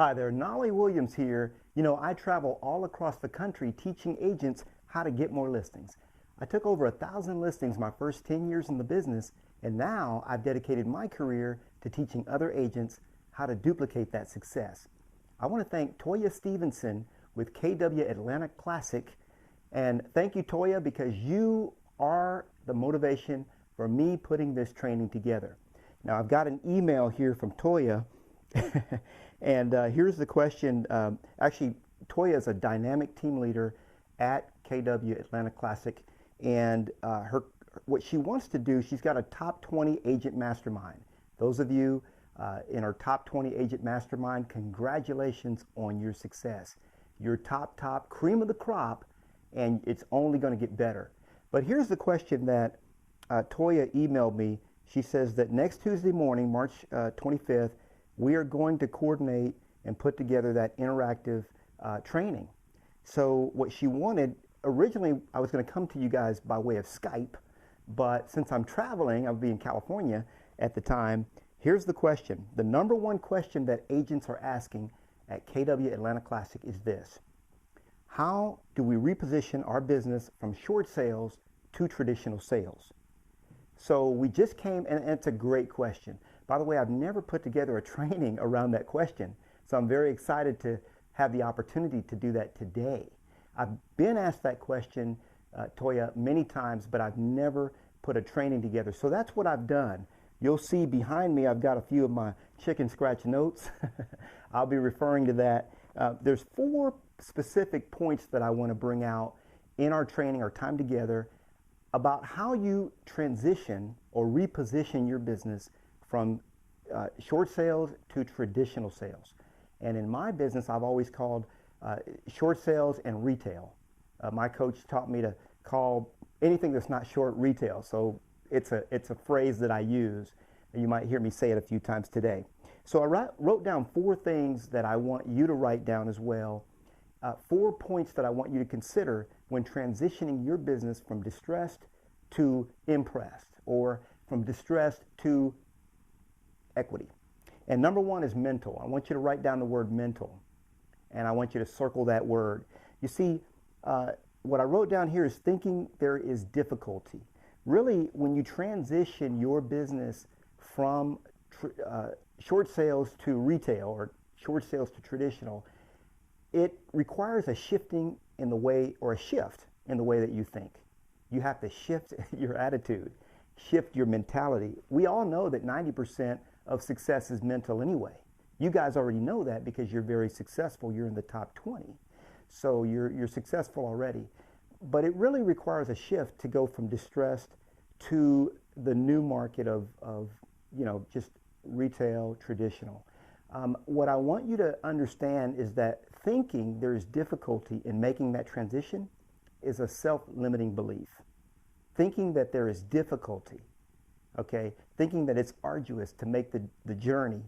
Hi there, Knolly Williams here. You know, I travel all across the country teaching agents how to get more listings. I took over 1,000 listings my first 10 years in the business, and now I've dedicated my career to teaching other agents how to duplicate that success. I want to thank Toya Stevenson with KW Atlanta Classic, and thank you, Toya, because you are the motivation for me putting this training together. Now, I've got an email here from Toya. And here's the question. Actually, Toya is a dynamic team leader at KW Atlanta Classic, and what she wants to do, she's got a top 20 agent mastermind. Those of you in our top 20 agent mastermind, congratulations on your success. You're top cream of the crop, and it's only going to get better. But here's the question that Toya emailed me. She says that next Tuesday morning, March 25th, we are going to coordinate and put together that interactive training. So what she wanted, originally I was going to come to you guys by way of Skype, but since I'm traveling, I'll be in California at the time. Here's the question. The number one question that agents are asking at KW Atlanta Classic is this: how do we reposition our business from short sales to traditional sales? So we just came, and it's a great question. By the way, I've never put together a training around that question, so I'm very excited to have the opportunity to do that today. I've been asked that question, Toya, many times, but I've never put a training together. So that's what I've done. You'll see behind me, I've got a few of my chicken scratch notes. I'll be referring to that. There's 4 specific points that I want to bring out in our training, our time together, about how you transition or reposition your business from short sales to traditional sales. And in my business, I've always called short sales and retail. My coach taught me to call anything that's not short retail. So it's a phrase that I use. And you might hear me say it a few times today. So I wrote down 4 things that I want you to write down as well. 4 points that I want you to consider when transitioning your business from distressed to impressed, or from distressed to equity. And number 1 is mental. I want you to write down the word mental, and I want you to circle that word. You see, what I wrote down here is thinking there is difficulty. Really, when you transition your business from short sales to retail or short sales to traditional, it requires a shifting in the way, or a shift in the way that you think. You have to shift your attitude, shift your mentality. We all know that 90% of success is mental anyway. You guys already know that because you're very successful. You're in the top 20. So you're successful already. But it really requires a shift to go from distressed to the new market of just retail, traditional. What I want you to understand is that thinking there is difficulty in making that transition is a self-limiting belief. Thinking that there is difficulty, okay, thinking that it's arduous to make the journey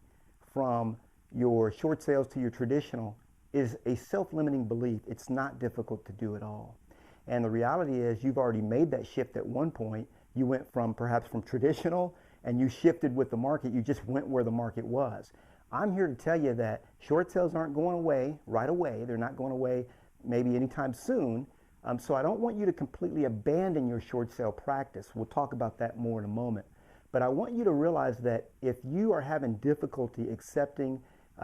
from your short sales to your traditional is a self-limiting belief. It's not difficult to do at all. And the reality is you've already made that shift at one point. You went perhaps from traditional, and you shifted with the market. You just went where the market was. I'm here to tell you that short sales aren't going away right away. They're not going away maybe anytime soon. So I don't want you to completely abandon your short sale practice. We'll talk about that more in a moment. But I want you to realize that if you are having difficulty accepting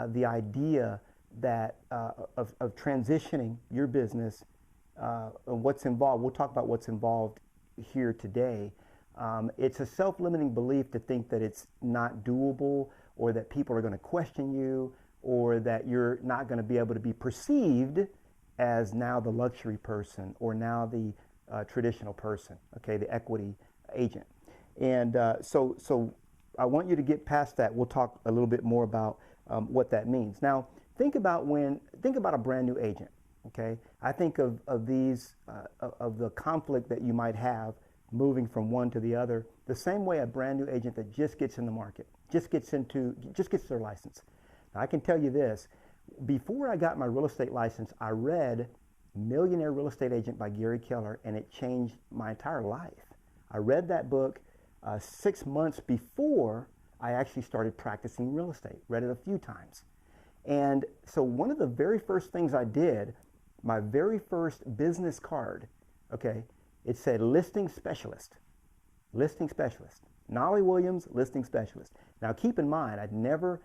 the idea that of transitioning your business, what's involved, we'll talk about what's involved here today. It's a self-limiting belief to think that it's not doable, or that people are going to question you, or that you're not going to be able to be perceived as now the luxury person, or now the traditional person, okay, the equity agent. And so I want you to get past that. We'll talk a little bit more about what that means. Now, think about a brand new agent, okay? I think of the conflict that you might have moving from one to the other, the same way a brand new agent that just gets in the market, just gets their license. Now, I can tell you this, before I got my real estate license, I read Millionaire Real Estate Agent by Gary Keller, and it changed my entire life. I read that book 6 months before I actually started practicing real estate, read it a few times. And so one of the very first things I did, my very first business card, okay, it said listing specialist, listing specialist. Knolly Williams, listing specialist. Now keep in mind, I'd never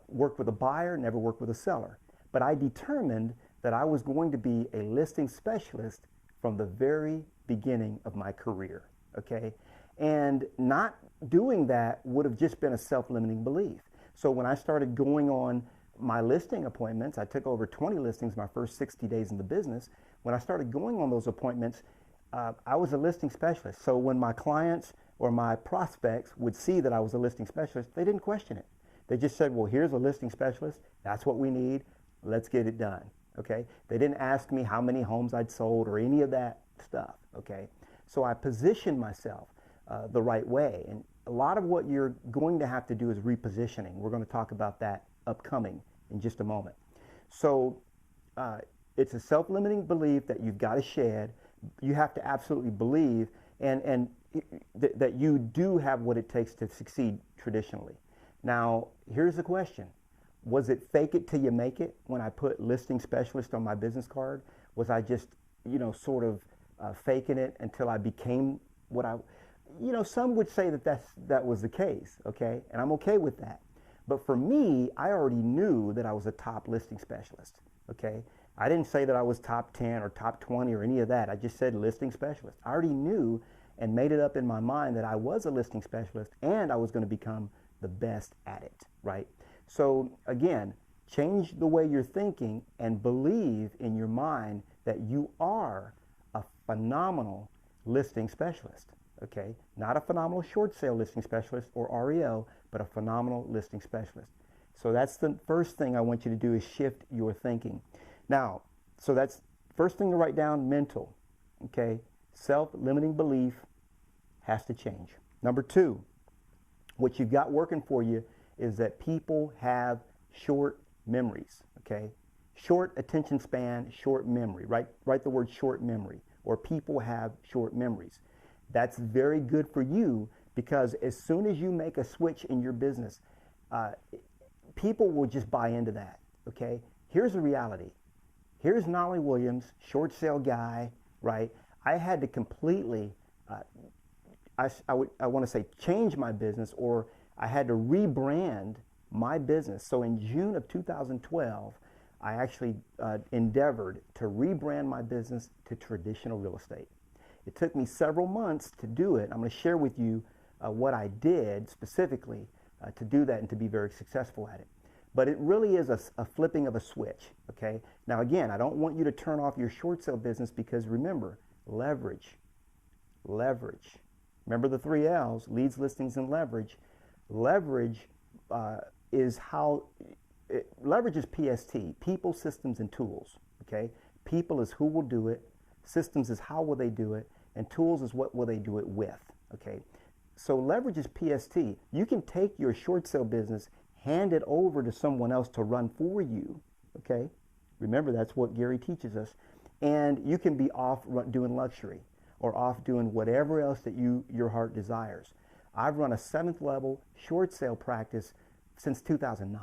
worked with a buyer, never worked with a seller, but I determined that I was going to be a listing specialist from the very beginning of my career, okay? And not doing that would have just been a self-limiting belief. So when I started going on my listing appointments, I took over 20 listings my first 60 days in the business. When I started going on those appointments, I was a listing specialist. So when my clients or my prospects would see that I was a listing specialist, they didn't question it. They just said, well, here's a listing specialist. That's what we need. Let's get it done, okay? They didn't ask me how many homes I'd sold or any of that stuff, okay? So I positioned myself the right way. And a lot of what you're going to have to do is repositioning. We're going to talk about that upcoming in just a moment. So it's a self-limiting belief that you've got to shed. You have to absolutely believe and that you do have what it takes to succeed traditionally. Now, here's the question. Was it fake it till you make it when I put listing specialist on my business card? Was I just, sort of faking it until I became what I, some would say that that was the case, okay? And I'm okay with that. But for me, I already knew that I was a top listing specialist, okay? I didn't say that I was top 10 or top 20 or any of that. I just said listing specialist. I already knew and made it up in my mind that I was a listing specialist and I was going to become the best at it, right? So again, change the way you're thinking and believe in your mind that you are a phenomenal listing specialist, okay? Not a phenomenal short sale listing specialist or REO, but a phenomenal listing specialist. So that's the first thing I want you to do is shift your thinking. Now, so that's first thing to write down, mental, okay? Self-limiting belief has to change. Number two, what you've got working for you is that people have short memories, okay? Short attention span, short memory. Write the word short memory, or people have short memories. That's very good for you because as soon as you make a switch in your business, people will just buy into that, okay? Here's the reality. Here's Knolly Williams, short sale guy, right? I had to completely, I want to say change my business, or I had to rebrand my business. So in June of 2012, I actually endeavored to rebrand my business to traditional real estate. It took me several months to do it. I'm going to share with you what I did specifically to do that and to be very successful at it. But it really is a flipping of a switch, okay? Now again, I don't want you to turn off your short sale business because remember, leverage. Remember the 3 L's, leads, listings, and leverage. Leverage is leverage is PST, people, systems, and tools, okay? People is who will do it, systems is how will they do it, and tools is what will they do it with, okay? So leverage is PST. You can take your short sale business, hand it over to someone else to run for you, okay? Remember, that's what Gary teaches us. And you can be off doing luxury or off doing whatever else that your heart desires. I've run a 7th level short sale practice since 2009,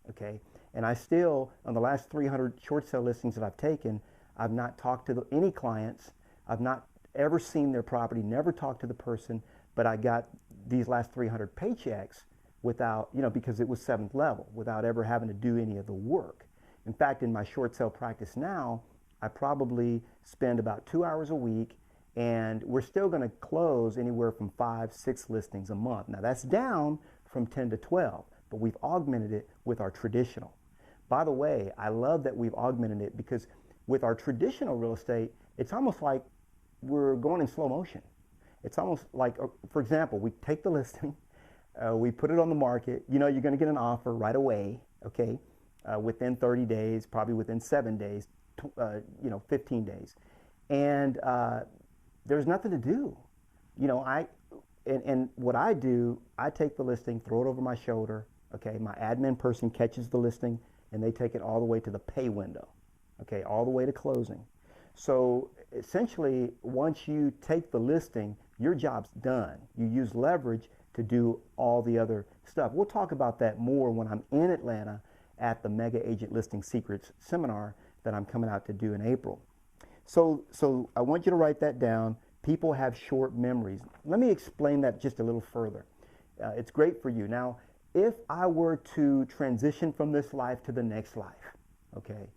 okay? And I still, on the last 300 short sale listings that I've taken, I've not talked to any clients. I've not ever seen their property, never talked to the person, but I got these last 300 paychecks without, because it was 7th level, without ever having to do any of the work. In fact, in my short sale practice now, I probably spend about 2 hours a week, and we're still going to close anywhere from 5-6 listings a month. Now that's down from 10 to 12, but we've augmented it with our traditional. By the way, I love that we've augmented it because with our traditional real estate, it's almost like we're going in slow motion. It's almost like, for example, we take the listing, we put it on the market. You're going to get an offer right away, okay, within 30 days, probably within 7 days, 15 days. And there's nothing to do. And what I do, I take the listing, throw it over my shoulder, okay, my admin person catches the listing, and they take it all the way to the pay window, okay, all the way to closing. So essentially, once you take the listing, your job's done. You use leverage to do all the other stuff. We'll talk about that more when I'm in Atlanta at the Mega Agent Listing Secrets seminar that I'm coming out to do in April. So I want you to write that down. People have short memories. Let me explain that just a little further. It's great for you. Now, if I were to transition from this life to the next life, okay,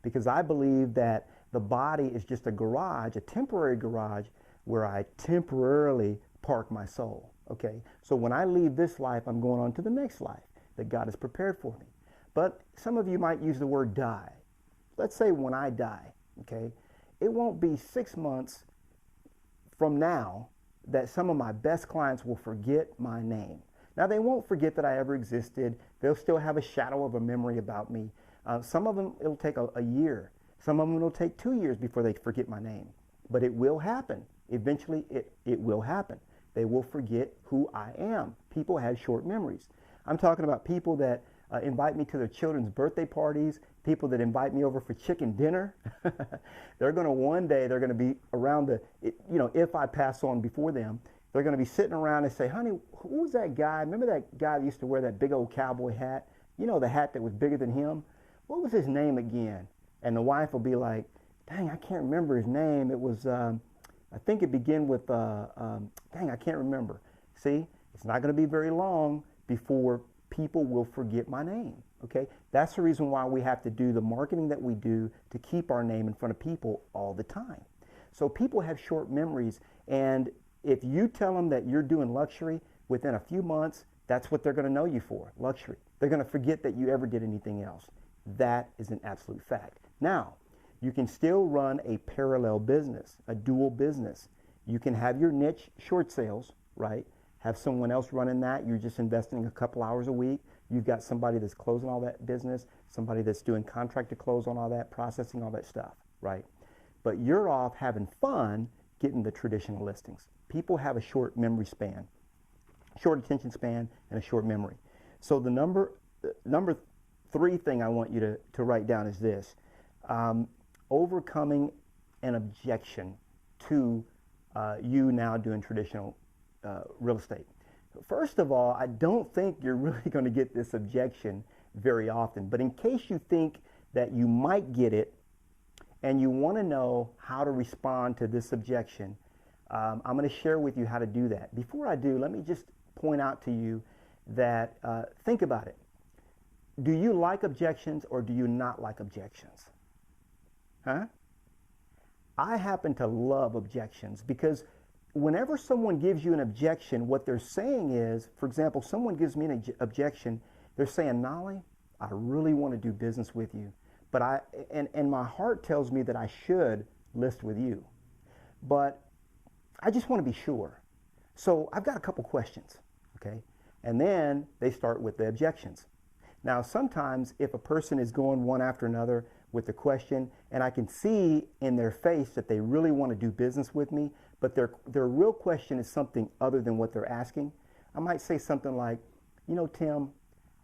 because I believe that the body is just a garage, a temporary garage, where I temporarily park my soul, okay? So when I leave this life, I'm going on to the next life that God has prepared for me. But some of you might use the word die. Let's say when I die, okay, it won't be 6 months from now that some of my best clients will forget my name. Now, they won't forget that I ever existed. They'll still have a shadow of a memory about me. Some of them, it'll take a year. Some of them, it'll take 2 years before they forget my name. But it will happen. Eventually, it will happen. They will forget who I am. People have short memories. I'm talking about people that invite me to their children's birthday parties, people that invite me over for chicken dinner. They're going to one day, they're going to be around if I pass on before them, they're going to be sitting around and say, honey, who was that guy? Remember that guy that used to wear that big old cowboy hat? You know, the hat that was bigger than him? What was his name again? And the wife will be like, dang, I can't remember his name. It was, I think it began with, dang, I can't remember. See, it's not going to be very long before people will forget my name, okay? That's the reason why we have to do the marketing that we do to keep our name in front of people all the time. So people have short memories, and if you tell them that you're doing luxury, within a few months, that's what they're going to know you for, luxury. They're going to forget that you ever did anything else. That is an absolute fact. Now, you can still run a parallel business, a dual business. You can have your niche short sales, right? Have someone else running that. You're just investing a couple hours a week. You've got somebody that's closing all that business, somebody that's doing contract to close on all that, processing all that stuff, right? But you're off having fun getting the traditional listings. People have a short memory span, short attention span, and a short memory. So the number 3 thing I want you to write down is this. Overcoming an objection to you now doing traditional real estate. First of all, I don't think you're really going to get this objection very often, but in case you think that you might get it and you want to know how to respond to this objection, I'm going to share with you how to do that. Before I do, let me just point out to you that think about it. Do you like objections or do you not like objections? Huh? I happen to love objections because whenever someone gives you an objection, what they're saying is, for example, someone gives me an objection, they're saying, Knolly, I really want to do business with you, but and my heart tells me that I should list with you, but I just want to be sure. So I've got a couple questions, okay? And then they start with the objections. Now, sometimes if a person is going one after another with the question, and I can see in their face that they really want to do business with me, but their real question is something other than what they're asking, I might say something like, you know, Tim,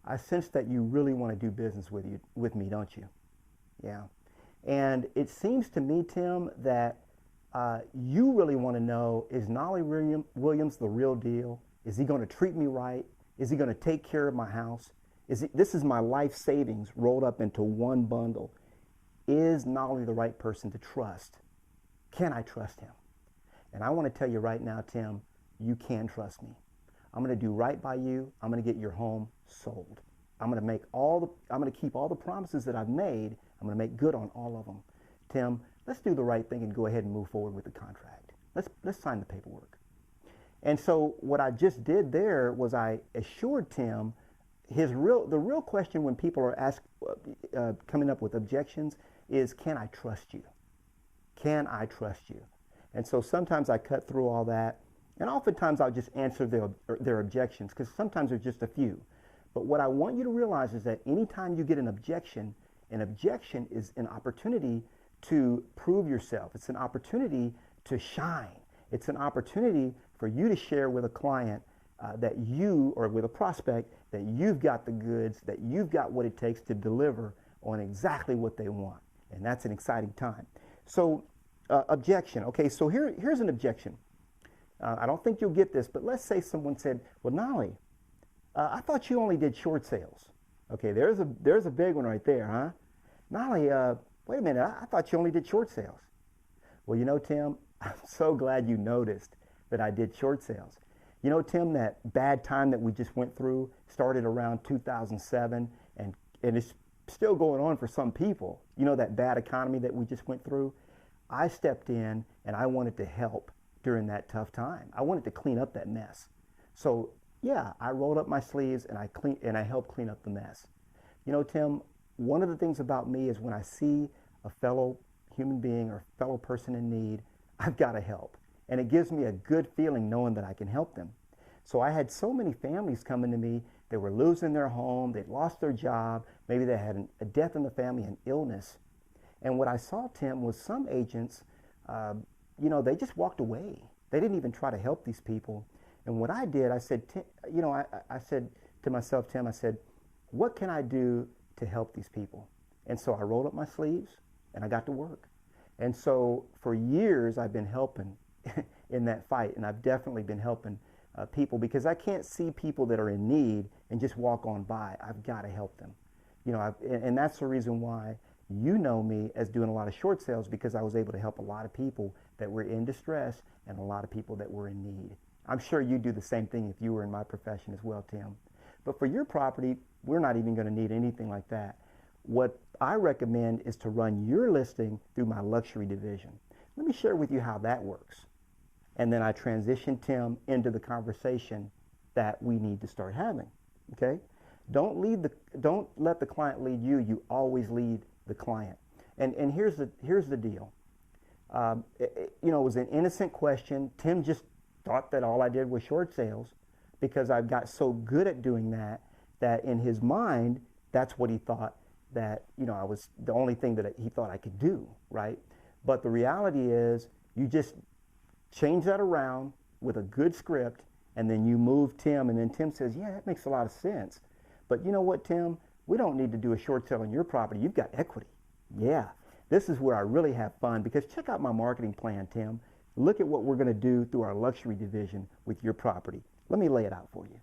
I sense that you really want to do business with me, don't you? Yeah. And it seems to me, Tim, that you really want to know, is Knolly Williams the real deal? Is he going to treat me right? Is he going to take care of my house? This is my life savings rolled up into one bundle. Is Knolly the right person to trust? Can I trust him? And I want to tell you right now, Tim, you can trust me. I'm going to do right by you. I'm going to get your home sold. I'm going to keep all the promises that I've made. I'm going to make good on all of them. Tim, let's do the right thing and go ahead and move forward with the contract. Let's sign the paperwork. And so what I just did there was I assured Tim the real question when people are coming up with objections is, can I trust you? Can I trust you? And so sometimes I cut through all that, and oftentimes I'll just answer their objections, because sometimes there's just a few. But what I want you to realize is that anytime you get an objection is an opportunity to prove yourself. It's an opportunity to shine. It's an opportunity for you to share with a client or with a prospect, that you've got the goods, that you've got what it takes to deliver on exactly what they want. And that's an exciting time. So objection. Okay, so here's an objection. I don't think you'll get this, but let's say someone said, well, Knolly, I thought you only did short sales. Okay, there's a big one right there, huh? Knolly, wait a minute, I thought you only did short sales. Well, you know, Tim, I'm so glad you noticed that I did short sales. You know, Tim, that bad time that we just went through started around 2007, and it's still going on for some people. You know, that bad economy that we just went through? I stepped in and I wanted to help during that tough time. I wanted to clean up that mess. So, yeah, I rolled up my sleeves and I helped clean up the mess. You know, Tim, one of the things about me is when I see a fellow human being or fellow person in need, I've got to help. And it gives me a good feeling knowing that I can help them. So I had so many families coming to me. They were losing their home, they'd lost their job, maybe they had a death in the family, an illness. And what I saw, Tim, was some agents, you know, they just walked away. They didn't even try to help these people. And what I did, I said, you know, I said to myself, Tim, I said, what can I do to help these people? And so I rolled up my sleeves and I got to work. And so for years I've been helping in that fight, and I've definitely been helping people, because I can't see people that are in need and just walk on by. I've got to help them. You know, and that's the reason why you know me as doing a lot of short sales, because I was able to help a lot of people that were in distress and a lot of people that were in need. I'm sure you do the same thing if you were in my profession as well, Tim. But for your property, we're not even going to need anything like that. What I recommend is to run your listing through my luxury division. Let me share with you how that works. And then I transition Tim into the conversation that we need to start having. Okay? Don't let the client lead you. You always lead the client. And here's the deal. You know, it was an innocent question. Tim just thought that all I did was short sales, because I've got so good at doing that, that in his mind, that's what he thought, that, you know, I was the only thing that he thought I could do, right? But the reality is, you just change that around with a good script, and then you move Tim, and then Tim says, yeah, that makes a lot of sense. But you know what, Tim? We don't need to do a short sale on your property. You've got equity. Yeah, this is where I really have fun, because check out my marketing plan, Tim. Look at what we're going to do through our luxury division with your property. Let me lay it out for you.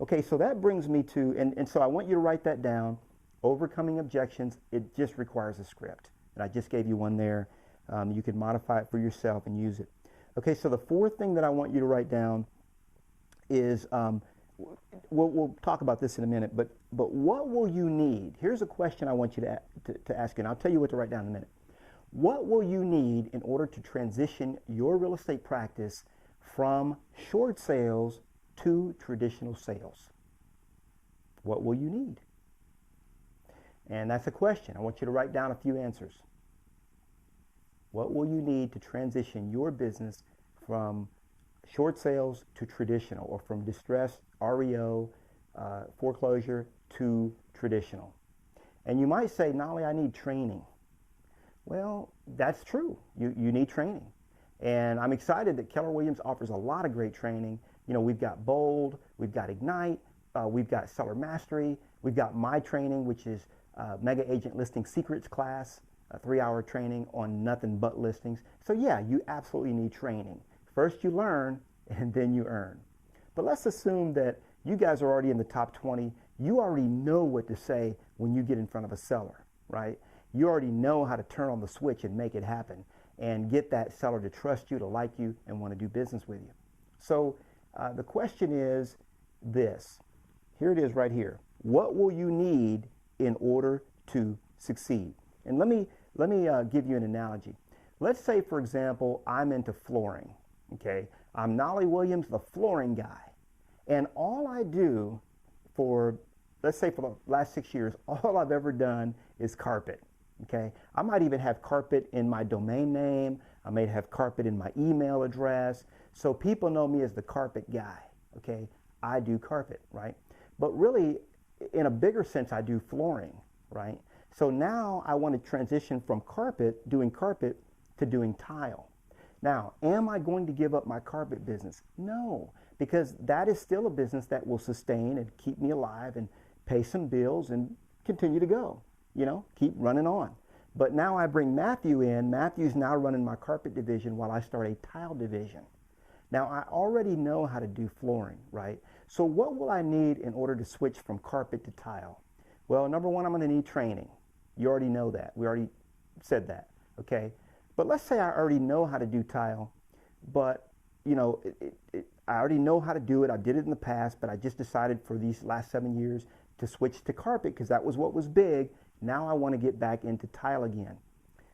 Okay, so that brings me to, and so I want you to write that down. Overcoming objections, it just requires a script. And I just gave you one there. You can modify it for yourself and use it. Okay, so the fourth thing that I want you to write down is, we'll talk about this in a minute, but what will you need? Here's a question I want you to ask you, and I'll tell you what to write down in a minute. What will you need in order to transition your real estate practice from short sales to traditional sales? What will you need? And that's a question. I want you to write down a few answers. What will you need to transition your business from short sales to traditional, or from distressed REO, foreclosure, to traditional? And you might say, Knolly, I need training. Well, that's true. You need training. And I'm excited that Keller Williams offers a lot of great training. You know, we've got Bold, we've got Ignite, we've got Seller Mastery, we've got my training, which is Mega Agent Listing Secrets class, a 3-hour training on nothing but listings. So yeah, you absolutely need training. First you learn, and then you earn. But let's assume that you guys are already in the top 20. You already know what to say when you get in front of a seller, right? You already know how to turn on the switch and make it happen, and get that seller to trust you, to like you, and want to do business with you. So the question is this. Here it is right here. What will you need in order to succeed? And let me give you an analogy. Let's say, for example, I'm into flooring. Okay, I'm Knolly Williams, the flooring guy, and all I do for, let's say, for the last 6 years, all I've ever done is carpet. Okay, I might even have carpet in my domain name. I may have carpet in my email address. So people know me as the carpet guy. Okay, I do carpet, right? But really, in a bigger sense, I do flooring, right? So now I want to transition from doing carpet, to doing tile. Now, am I going to give up my carpet business? No, because that is still a business that will sustain and keep me alive and pay some bills and continue to go, you know, keep running on. But now I bring Matthew in. Matthew's now running my carpet division while I start a tile division. Now, I already know how to do flooring, right? So what will I need in order to switch from carpet to tile? Well, number one, I'm going to need training. You already know that. We already said that, okay? But let's say I already know how to do tile, but you know, I already know how to do it. I did it in the past, but I just decided for these last 7 years to switch to carpet because that was what was big. Now I want to get back into tile again.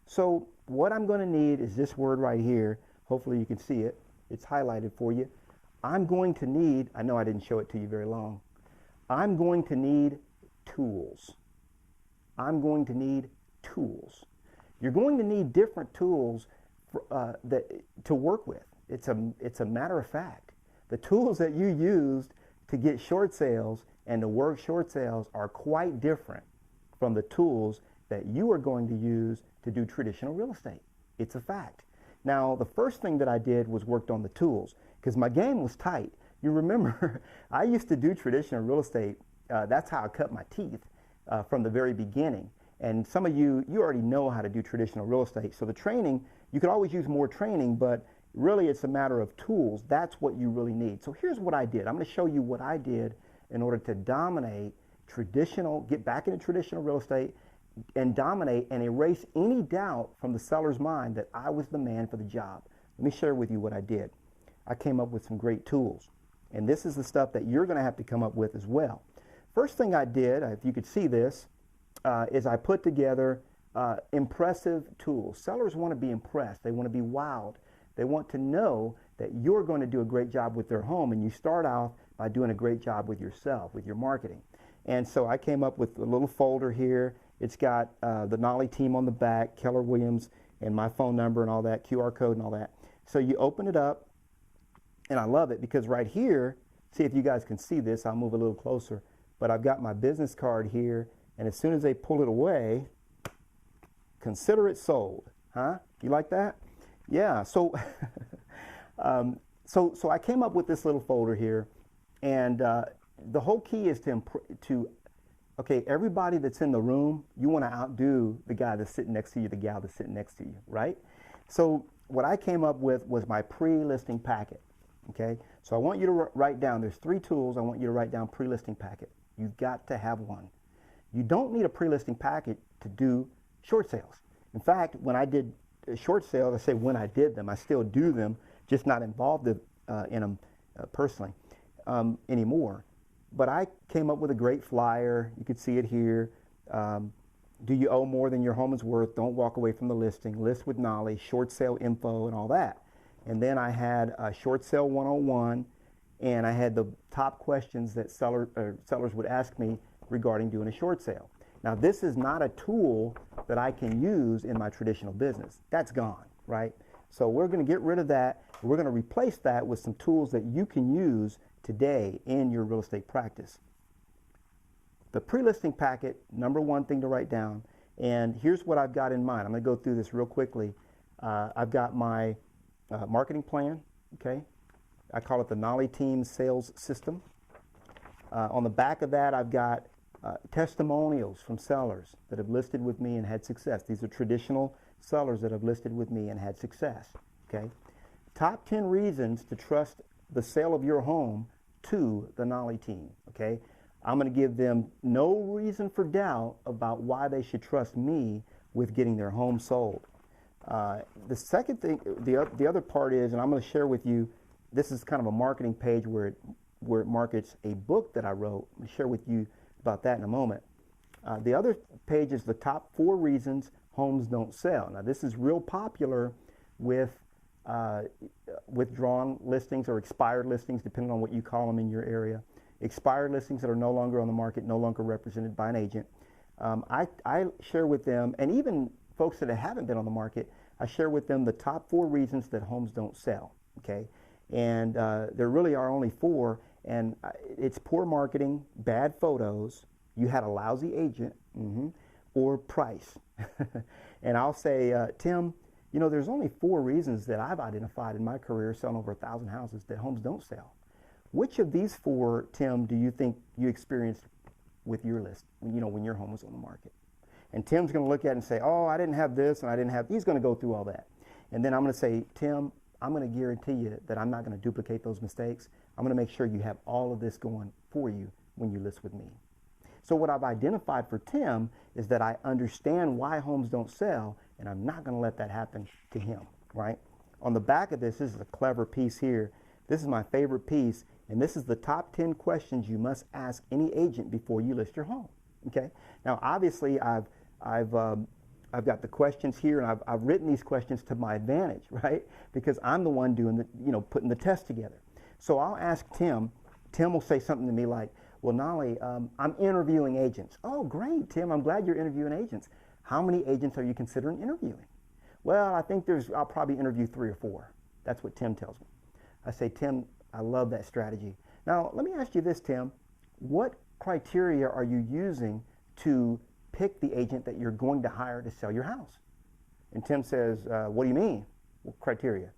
So what I'm going to need is this word right here. Hopefully you can see it. It's highlighted for you. I'm going to need, I know I didn't show it to you very long. I'm going to need tools. I'm going to need tools. You're going to need different tools for, to work with. It's a matter of fact. The tools that you used to get short sales and to work short sales are quite different from the tools that you are going to use to do traditional real estate. It's a fact. Now, the first thing that I did was worked on the tools because my game was tight. You remember, I used to do traditional real estate. That's how I cut my teeth from the very beginning. And some of you already know how to do traditional real estate. So the training, you could always use more training, but really it's a matter of tools. That's what you really need. So here's what I did. I'm going to show you what I did in order to dominate traditional, get back into traditional real estate and dominate and erase any doubt from the seller's mind that I was the man for the job. Let me share with you what I did. I came up with some great tools. And this is the stuff that you're going to have to come up with as well. First thing I did, if you could see this, is I put together impressive tools. Sellers want to be impressed. They want to be wowed. They want to know that you're going to do a great job with their home, and you start off by doing a great job with yourself, with your marketing. And so I came up with a little folder here. It's got the Knolly team on the back, Keller Williams, and my phone number and all that, QR code and all that. So you open it up, and I love it because right here, see if you guys can see this, I'll move a little closer, but I've got my business card here, and as soon as they pull it away, consider it sold. Huh? You like that? Yeah, so so I came up with this little folder here, and the whole key is okay, everybody that's in the room, you want to outdo the guy that's sitting next to you, the gal that's sitting next to you, right? So what I came up with was my pre-listing packet, okay? So I want you to write down, there's 3 tools, I want you to write down pre-listing packet. You've got to have one. You don't need a pre-listing packet to do short sales. In fact, when I did short sales, I say when I did them, I still do them, just not involved in them personally anymore. But I came up with a great flyer. You can see it here. Do you owe more than your home is worth? Don't walk away from the listing. List with Knolly, short sale info, and all that. And then I had a short sale 101, and I had the top questions that sellers would ask me regarding doing a short sale. Now, this is not a tool that I can use in my traditional business. That's gone, right? So we're going to get rid of that. We're going to replace that with some tools that you can use today in your real estate practice. The pre-listing packet, number one thing to write down, and here's what I've got in mind. I'm going to go through this real quickly. I've got my marketing plan, okay? I call it the Knolly Team Sales System. On the back of that, I've got testimonials from sellers that have listed with me and had success. These are traditional sellers that have listed with me and had success, okay? Top 10 reasons to trust the sale of your home to the Knolly team, okay? I'm going to give them no reason for doubt about why they should trust me with getting their home sold. The second thing, the other part is, and I'm going to share with you, this is kind of a marketing page where it markets a book that I wrote. I'm going to share with you about that in a moment. The other page is the top 4 reasons homes don't sell. Now, this is real popular with withdrawn listings or expired listings, depending on what you call them in your area. Expired listings that are no longer on the market, no longer represented by an agent. I share with them, and even folks that haven't been on the market, I share with them the top 4 reasons that homes don't sell, okay? And there really are only 4, and it's poor marketing, bad photos, you had a lousy agent, or price. And I'll say, Tim, you know, there's only 4 reasons that I've identified in my career selling over 1,000 houses that homes don't sell. Which of these 4, Tim, do you think you experienced with your list, you know, when your home was on the market? And Tim's going to look at it and say, oh, I didn't have this and I didn't have, he's going to go through all that. And then I'm going to say, Tim, I'm going to guarantee you that I'm not going to duplicate those mistakes. I'm going to make sure you have all of this going for you when you list with me. So what I've identified for Tim is that I understand why homes don't sell, and I'm not going to let that happen to him, right? On the back of this is a clever piece here. This is my favorite piece, and this is the top 10 questions you must ask any agent before you list your home, okay? Now, obviously, I've got the questions here, and I've written these questions to my advantage, right? Because I'm the one doing the, putting the test together. So I'll ask Tim. Tim will say something to me like, well, Knolly, I'm interviewing agents. Oh, great, Tim, I'm glad you're interviewing agents. How many agents are you considering interviewing? Well, I think I'll probably interview 3 or 4. That's what Tim tells me. I say, Tim, I love that strategy. Now, let me ask you this, Tim. What criteria are you using to pick the agent that you're going to hire to sell your house? And Tim says, what do you mean? What criteria?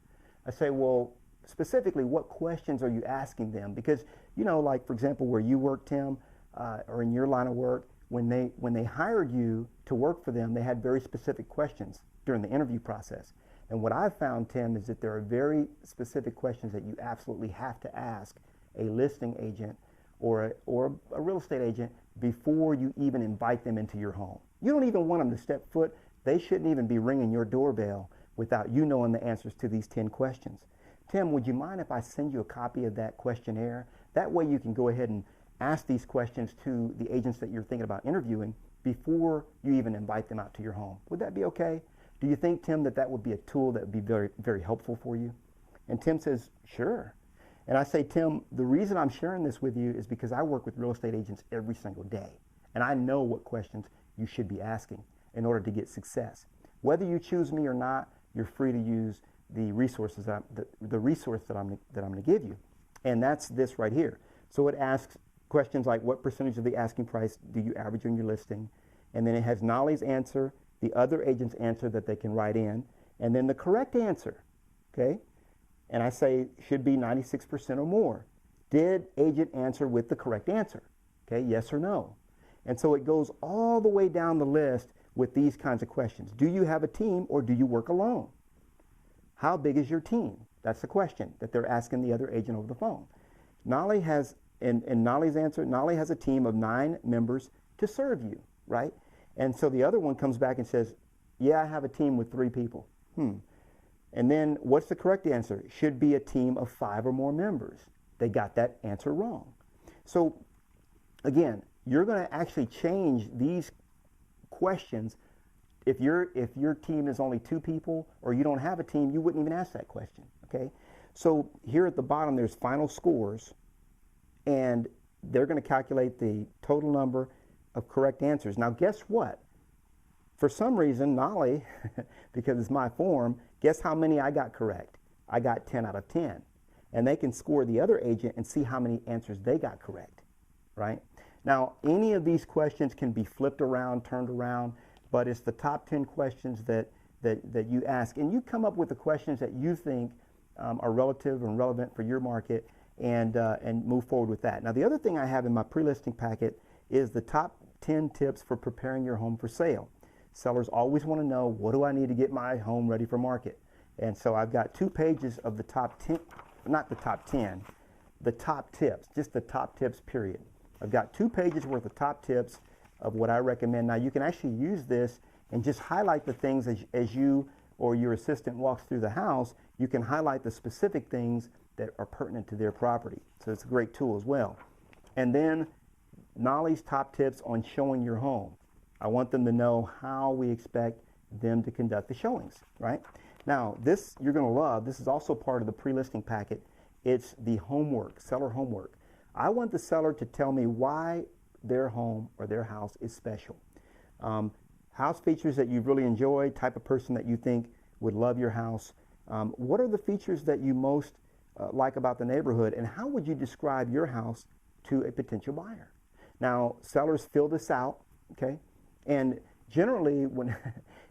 I say, well, specifically, what questions are you asking them? Because, like, for example, where you work, Tim, or in your line of work, when they hired you to work for them, they had very specific questions during the interview process. And what I've found, Tim, is that there are very specific questions that you absolutely have to ask a listing agent or a real estate agent before you even invite them into your home. You don't even want them to step foot. They shouldn't even be ringing your doorbell without you knowing the answers to these 10 questions. Tim, would you mind if I send you a copy of that questionnaire? That way you can go ahead and ask these questions to the agents that you're thinking about interviewing before you even invite them out to your home. Would that be okay? Do you think, Tim, that would be a tool that would be very, very helpful for you? And Tim says, sure. And I say, Tim, the reason I'm sharing this with you is because I work with real estate agents every single day. And I know what questions you should be asking in order to get success. Whether you choose me or not, you're free to use the resources the resource that I'm going to give you. And that's this right here. So it asks questions like, what percentage of the asking price do you average on your listing? And then it has Knolly's answer, the other agent's answer that they can write in, and then the correct answer, okay? And I say should be 96% or more. Did agent answer with the correct answer? Okay, yes or no? And so it goes all the way down the list with these kinds of questions. Do you have a team or do you work alone? How big is your team? That's the question that they're asking the other agent over the phone. Knolly has, in Knolly's answer, Knolly has a team of 9 members to serve you, right? And so the other one comes back and says, yeah, I have a team with 3 people. And then what's the correct answer? Should be a team of 5 or more members. They got that answer wrong. So again, you're going to actually change these questions. If your team is only 2 people or you don't have a team, you wouldn't even ask that question, okay? So here at the bottom, there's final scores, and they're going to calculate the total number of correct answers. Now, guess what? For some reason, Knolly, because it's my form, guess how many I got correct? I got 10 out of 10. And they can score the other agent and see how many answers they got correct, right? Now, any of these questions can be flipped around, turned around, but it's the top 10 questions that you ask. And you come up with the questions that you think are relative and relevant for your market and move forward with that. Now, the other thing I have in my pre-listing packet is the top 10 tips for preparing your home for sale. Sellers always want to know, what do I need to get my home ready for market? And so I've got 2 pages of the top 10, not the top 10, the top tips, just the top tips, period. I've got 2 pages worth of top tips of what I recommend. Now, you can actually use this and just highlight the things as you or your assistant walks through the house. You can highlight the specific things that are pertinent to their property. So it's a great tool as well. And then Knolly's top tips on showing your home. I want them to know how we expect them to conduct the showings, right? Now, this you're going to love. This is also part of the pre-listing packet. It's the homework, seller homework. I want the seller to tell me why their home or their house is special. House features that you've really enjoyed, type of person that you think would love your house. What are the features that you most like about the neighborhood, and how would you describe your house to a potential buyer? Now, sellers fill this out, okay? And generally, when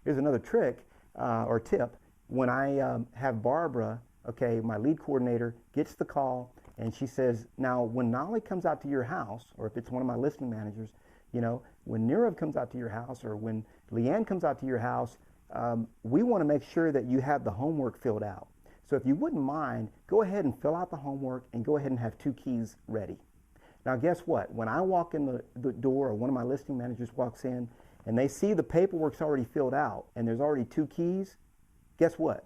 here's another trick or tip, when I have Barbara, okay, my lead coordinator, gets the call, and she says, now, when Knolly comes out to your house, or if it's one of my listing managers, you know, when Nirav comes out to your house, or when Leanne comes out to your house, we want to make sure that you have the homework filled out. So if you wouldn't mind, go ahead and fill out the homework and go ahead and have 2 keys ready. Now guess what? When I walk in the door, or one of my listing managers walks in and they see the paperwork's already filled out and there's already 2 keys, guess what?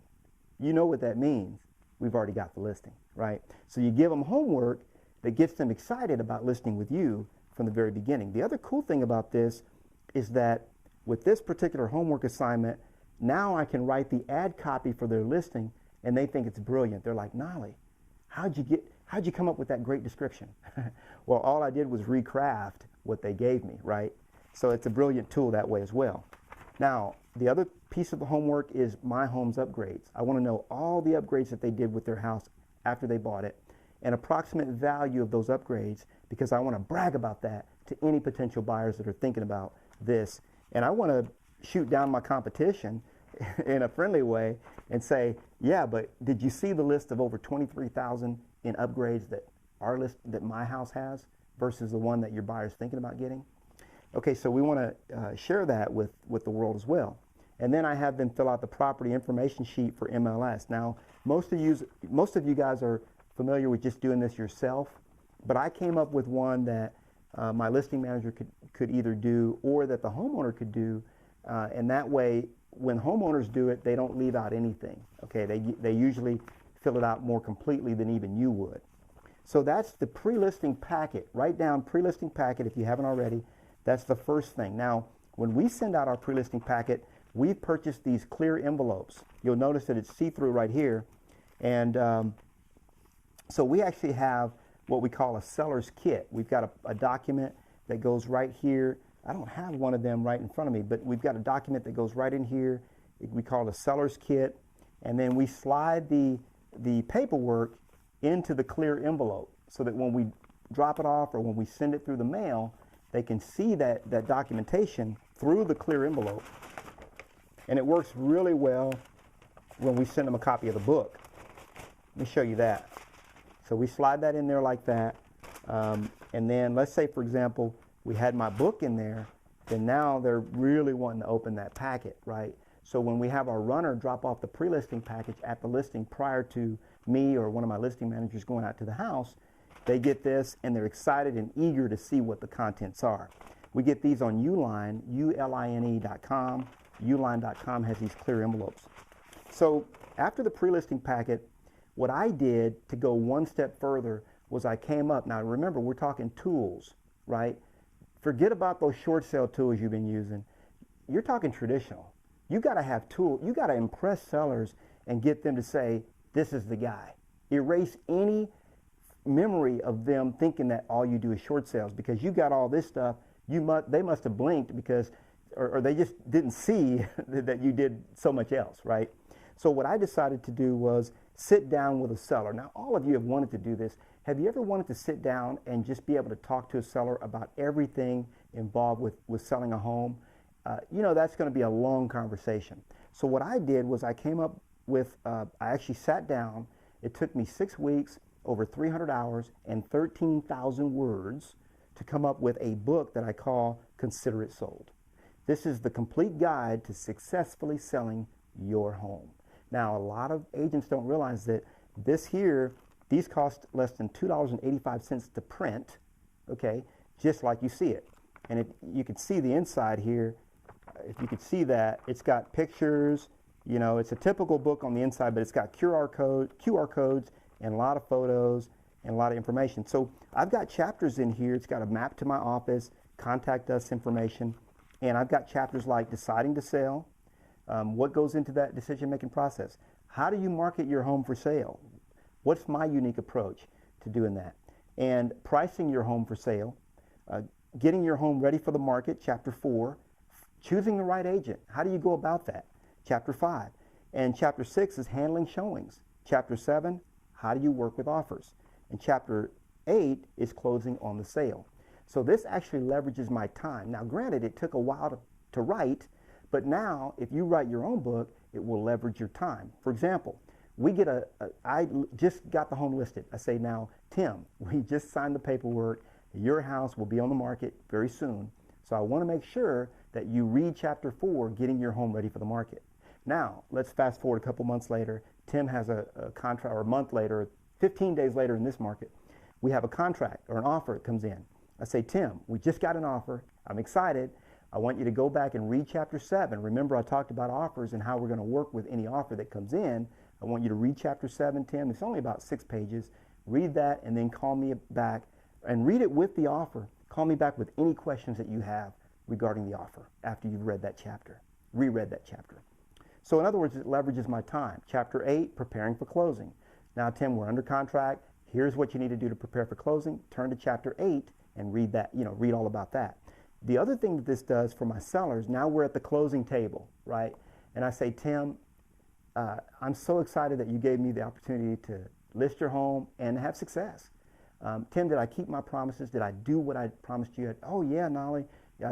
You know what that means. We've already got the listing, right? So you give them homework that gets them excited about listing with you from the very beginning. The other cool thing about this is that with this particular homework assignment, now I can write the ad copy for their listing and they think it's brilliant. They're like, Knolly, how'd you come up with that great description? Well, all I did was recraft what they gave me, right? So it's a brilliant tool that way as well. Now, the other piece of the homework is my home's upgrades. I want to know all the upgrades that they did with their house after they bought it, and approximate value of those upgrades, because I want to brag about that to any potential buyers that are thinking about this. And I want to shoot down my competition in a friendly way and say, yeah, but did you see the list of over 23,000 in upgrades that my house has versus the one that your buyer's thinking about getting? Okay, so we want to share that with the world as well. And then I have them fill out the property information sheet for MLS. Now, most of you guys are familiar with just doing this yourself, but I came up with one that my listing manager could either do or that the homeowner could do, and that way, when homeowners do it, they don't leave out anything. Okay, they usually fill it out more completely than even you would. So that's the pre-listing packet. Write down pre-listing packet if you haven't already. That's the first thing. Now, when we send out our pre-listing packet, we've purchased these clear envelopes. You'll notice that it's see-through right here. And so we actually have what we call a seller's kit. We've got a document that goes right here. I don't have one of them right in front of me, but we've got a document that goes right in here. We call it a seller's kit. And then we slide the paperwork into the clear envelope so that when we drop it off or when we send it through the mail, they can see that documentation through the clear envelope. And it works really well when we send them a copy of the book. Let me show you that. So we slide that in there like that. And then let's say, for example, we had my book in there, then now they're really wanting to open that packet, right? So when we have our runner drop off the pre-listing package at the listing prior to me or one of my listing managers going out to the house, they get this and they're excited and eager to see what the contents are. We get these on Uline, uline.com. Uline.com has these clear envelopes. So after the pre-listing packet, what I did to go one step further was I came up. Now remember, we're talking tools, right? Forget about those short sale tools you've been using. You're talking traditional. You got to have tools. You got to impress sellers and get them to say, this is the guy. Erase any memory of them thinking that all you do is short sales, because you got all this stuff. They must have blinked because, or they just didn't see that you did so much else, right? So what I decided to do was sit down with a seller. Now, all of you have wanted to do this. Have you ever wanted to sit down and just be able to talk to a seller about everything involved with selling a home? You know, that's going to be a long conversation. So what I did was I came up with, I actually sat down. It took me 6 weeks, over 300 hours, and 13,000 words to come up with a book that I call Consider It Sold. This is the complete guide to successfully selling your home. Now, a lot of agents don't realize that these cost less than $2.85 to print, okay, just like you see it. And you can see the inside here. If you could see that, it's got pictures. You know, it's a typical book on the inside, but it's got QR codes and a lot of photos and a lot of information. So I've got chapters in here. It's got a map to my office, contact us information, and I've got chapters like deciding to sell, what goes into that decision-making process. How do you market your home for sale? What's my unique approach to doing that? And pricing your home for sale, getting your home ready for the market, Chapter 4, choosing the right agent. How do you go about that? Chapter 5. And Chapter 6 is handling showings. Chapter 7, how do you work with offers? And Chapter 8 is closing on the sale. So this actually leverages my time. Now, granted, it took a while to write, but now if you write your own book, it will leverage your time. For example, I just got the home listed. I say, now, Tim, we just signed the paperwork. Your house will be on the market very soon. So I want to make sure that you read Chapter 4, getting your home ready for the market. Now, let's fast forward a couple months later. Tim has a contract, or a month later, 15 days later in this market. we have a contract or an offer that comes in. I say, Tim, we just got an offer. I'm excited. I want you to go back and read chapter 7. Remember, I talked about offers and how we're going to work with any offer that comes in. I want you to read chapter 7, Tim. It's only about 6 pages. Read that and then call me back and read it with the offer. Call me back with any questions that you have regarding the offer after you've read that chapter, reread that chapter. So in other words, it leverages my time. Chapter 8, preparing for closing. Now, Tim, we're under contract. Here's what you need to do to prepare for closing. Turn to chapter 8 and read that, read all about that. The other thing that this does for my sellers, now we're at the closing table, right? And I say, Tim, I'm so excited that you gave me the opportunity to list your home and have success. Tim, did I keep my promises? Did I do what I promised you? Oh yeah, Knolly,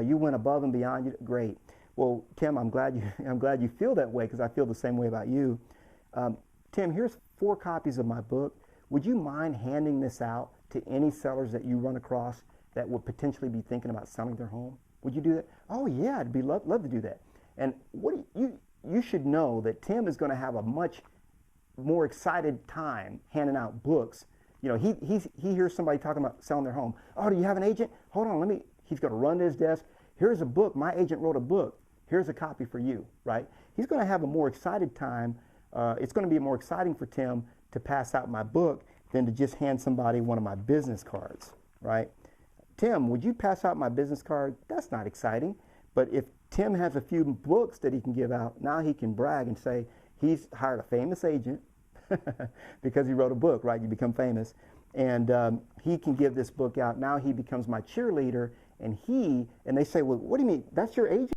you went above and beyond. Great. Well, Tim, I'm glad you feel that way, because I feel the same way about you. Tim, here's 4 copies of my book. Would you mind handing this out to any sellers that you run across that would potentially be thinking about selling their home? Would you do that? Oh yeah, I'd love to do that. And you should know that Tim is going to have a much more excited time handing out books. He hears somebody talking about selling their home. Oh, do you have an agent? Hold on, he's going to run to his desk. Here's a book. My agent wrote a book. Here's a copy for you, right? He's going to have a more excited time. It's going to be more exciting for Tim to pass out my book than to just hand somebody one of my business cards, right? Tim, would you pass out my business card? That's not exciting. But if Tim has a few books that he can give out, now he can brag and say he's hired a famous agent because he wrote a book, right? You become famous. And he can give this book out. Now he becomes my cheerleader. And they say, well, what do you mean? That's your agent?